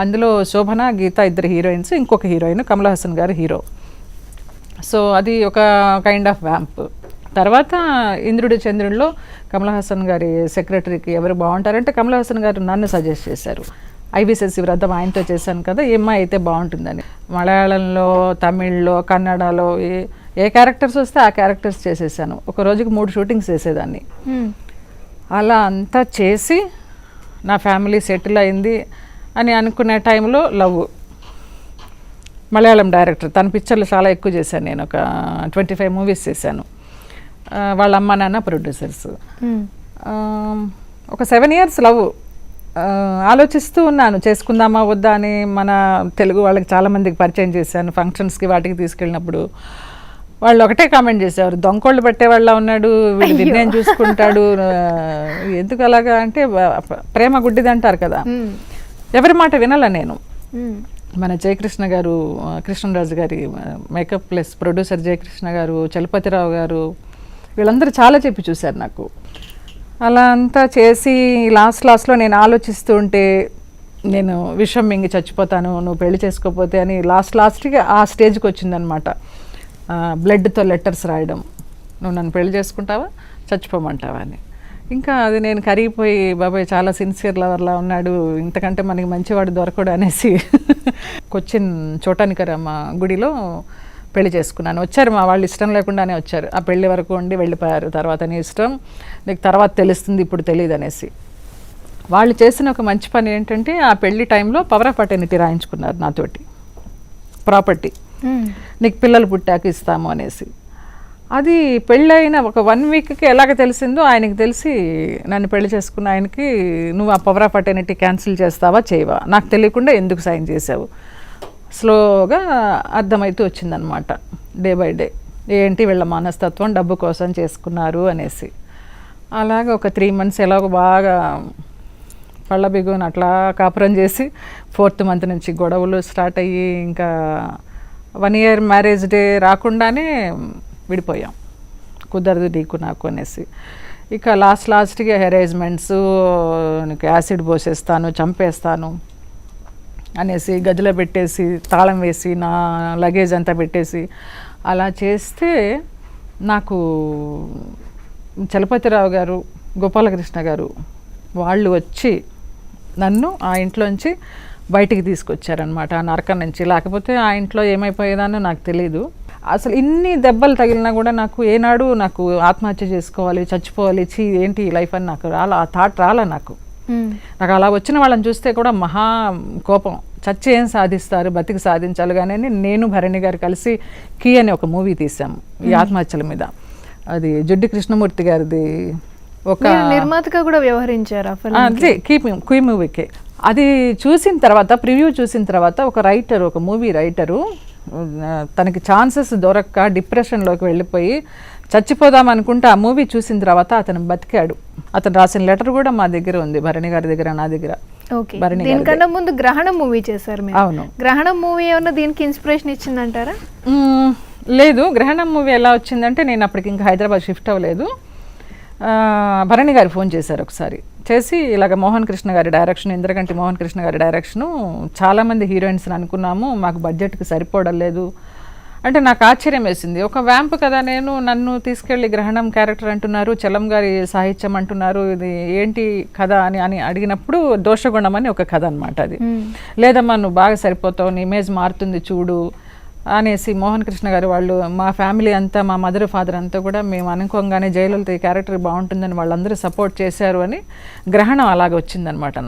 అందులో శోభన గీత ఇద్దరు హీరోయిన్స్, ఇంకొక హీరోయిన్ కమల్ హాసన్ గారు హీరో. సో అది ఒక కైండ్ ఆఫ్ వ్యాంప్. తర్వాత ఇంద్రుడి చంద్రుడిలో కమల్ హాసన్ గారి సెక్రటరీకి ఎవరు బాగుంటారంటే కమల్ హాసన్ గారు నన్ను సజెస్ట్ చేశారు. ఐబిసిసి వ్రతం ఆయనతో చేశాను కదా, ఈ అమ్మాయి అయితే బాగుంటుందని. మలయాళంలో, తమిళ్లో, కన్నడలో ఏ క్యారెక్టర్స్ వస్తే ఆ క్యారెక్టర్స్ చేసేసాను. ఒక రోజుకి 3 షూటింగ్స్ చేసేదాన్ని. అలా అంతా చేసి నా ఫ్యామిలీ సెటిల్ అయింది అని అనుకునే టైంలో లవ్, మలయాళం డైరెక్టర్, తన పిక్చర్లు చాలా ఎక్కువ చేశాను. నేను ఒక 25 మూవీస్ చేశాను. వాళ్ళ అమ్మ నాన్న ప్రొడ్యూసర్స్. ఒక 7 years లవ్. ఆలోచిస్తూ ఉన్నాను చేసుకుందామా వద్దా అని. మన తెలుగు వాళ్ళకి చాలామందికి పరిచయం చేశాను. ఫంక్షన్స్కి వాటికి తీసుకెళ్ళినప్పుడు వాళ్ళు ఒకటే కామెంట్ చేసేవారు, దొంగోళ్ళు పట్టే వాళ్ళ ఉన్నాడు, వీడు నిర్ణయం చూసుకుంటాడు. ఎందుకు అలాగా అంటే ప్రేమ గుడ్డిది అంటారు కదా, ఎవరి మాట వినాల నేను. మన జయకృష్ణ గారు, కృష్ణరాజు గారి మేకప్ ప్లస్ ప్రొడ్యూసర్ జయకృష్ణ గారు, చలపతిరావు గారు, వీళ్ళందరూ చాలా చెప్పి చూశారు నాకు. అలా అంతా చేసి లాస్ట్లో నేను ఆలోచిస్తూ ఉంటే, నేను విషం మింగి చచ్చిపోతాను నువ్వు పెళ్లి చేసుకోకపోతే అని లాస్ట్కి ఆ స్టేజ్కి వచ్చిందనమాట. బ్లడ్తో లెటర్స్ రాయడం, నువ్వు నన్ను పెళ్లి చేసుకుంటావా చచ్చిపోమంటావా అని. ఇంకా అది నేను కరిగిపోయి, బాబాయ్ చాలా సిన్సియర్ లవర్లా ఉన్నాడు, ఇంతకంటే మనకి మంచివాడు దొరకడు అనేసి కొచ్చిన్ చోటానికరమ్మ గుడిలో పెళ్లి చేసుకున్నాను. వచ్చారు మా వాళ్ళు, ఇష్టం లేకుండానే వచ్చారు. ఆ పెళ్లి వరకు ఉండి వెళ్ళిపోయారు. తర్వాత నీ ఇష్టం, నీకు తర్వాత తెలుస్తుంది, ఇప్పుడు తెలియదు అనేసి. వాళ్ళు చేసిన ఒక మంచి పని ఏంటంటే, ఆ పెళ్లి టైంలో పవర్ ఆఫ్ అటర్నిటీ రాయించుకున్నారు నాతోటి, ప్రాపర్టీ నీకు పిల్లలు పుట్టాక ఇస్తాము అనేసి. అది పెళ్ళైన ఒక 1 weekకి ఎలాగ తెలిసిందో ఆయనకి తెలిసి, నన్ను పెళ్లి చేసుకున్న ఆయనకి, నువ్వు ఆ పవర్ ఆఫ్ అటర్నిటీ క్యాన్సిల్ చేస్తావా చేయవా, నాకు తెలియకుండా ఎందుకు సైన్ చేసావు, స్లోగా అర్థమవుతూ వచ్చిందనమాట డే బై డే. ఏంటి వీళ్ళ మనస్తత్వం, డబ్బు కోసం చేసుకున్నారు అనేసి. అలాగే ఒక 3 months ఎలాగో బాగా పళ్ళ బిగుని అట్లా కాపురం చేసి 4th month నుంచి గొడవలు స్టార్ట్ అయ్యి, ఇంకా 1 year మ్యారేజ్ డే రాకుండానే విడిపోయాం. కుదరదు నీకు నాకు అనేసి. ఇక లాస్ట్కి హెరాస్మెంట్స్, నీకు యాసిడ్ పోసేస్తాను, చంపేస్తాను అనేసి గదిలో పెట్టేసి, తాళం వేసి, నా లగేజ్ అంతా పెట్టేసి అలా చేస్తే, నాకు చలపతిరావు గారు, గోపాలకృష్ణ గారు వాళ్ళు వచ్చి నన్ను ఆ ఇంట్లోంచి బయటికి తీసుకొచ్చారనమాట, ఆ నరకం నుంచి. లేకపోతే ఆ ఇంట్లో ఏమైపోయేదానో నాకు తెలీదు. అసలు ఇన్ని దెబ్బలు తగిలినా కూడా నాకు ఏనాడు నాకు ఆత్మహత్య చేసుకోవాలి, చచ్చిపోవాలి, ఏంటి లైఫ్ అని నాకు ఆ థాట్ రాలా నాకు. అలా వచ్చిన వాళ్ళని చూస్తే కూడా మహా కోపం. చచ్చి ఏం సాధిస్తారు, బతికి సాధించాలి కానీ. నేను భరణి గారు కలిసి కీ అనే ఒక మూవీ తీసాము ఈ ఆత్మహత్యల మీద. అది జుడ్డి కృష్ణమూర్తి గారిది. ఒక నిర్మాతగా కూడా వ్యవహరించారు కీ మూవీకి. అది చూసిన తర్వాత, ప్రివ్యూ చూసిన తర్వాత, ఒక రైటర్, ఒక మూవీ రైటరు, తనకి ఛాన్సెస్ దొరక్క డిప్రెషన్లోకి వెళ్ళిపోయి చచ్చిపోదాం అనుకుంటే ఆ మూవీ చూసిన తర్వాత అతను బతికాడు. అతను రాసిన లెటర్ కూడా మా దగ్గర ఉంది, భరణి గారి దగ్గర, నా దగ్గర. దీనికన్నా ముందు గ్రహణం మూవీ చేశారు. అవును. గ్రహణం మూవీ ఏమన్నా దీనికి ఇన్స్పిరేషన్ ఇచ్చిందంటారా? లేదు, గ్రహణం మూవీ ఎలా వచ్చిందంటే, నేను అప్పటికి ఇంకా హైదరాబాద్ షిఫ్ట్ అవ్వలేదు. భరణి గారు ఫోన్ చేశారు ఒకసారి. చేసి ఇలాగ మోహన్ కృష్ణ గారి డైరెక్షన్, ఇంద్రగంటి మోహన్ కృష్ణ గారి డైరెక్షను, చాలామంది హీరోయిన్స్ని అనుకున్నాము, మాకు బడ్జెట్కి సరిపోవడం లేదు అంటే నాకు ఆశ్చర్యం వేసింది. ఒక వ్యాంప్ కదా నేను, నన్ను తీసుకెళ్ళి గ్రహణం క్యారెక్టర్ అంటున్నారు, చలం గారి సాహిత్యం అంటున్నారు, ఇది ఏంటి కథ అని అడిగినప్పుడు, దోషగుణం అని ఒక కథ అనమాట అది. లేదమ్మా నువ్వు బాగా సరిపోతావు, నీ ఇమేజ్ మారుతుంది చూడు అనేసి మోహన్ కృష్ణ గారు వాళ్ళు, మా ఫ్యామిలీ అంతా, మా మదర్ ఫాదర్ అంతా కూడా మేము అనుకోగానే జయలలిత ఈ క్యారెక్టర్ బాగుంటుందని వాళ్ళందరూ సపోర్ట్ చేశారు అని గ్రహణం అలాగ వచ్చిందనమాట నాకు.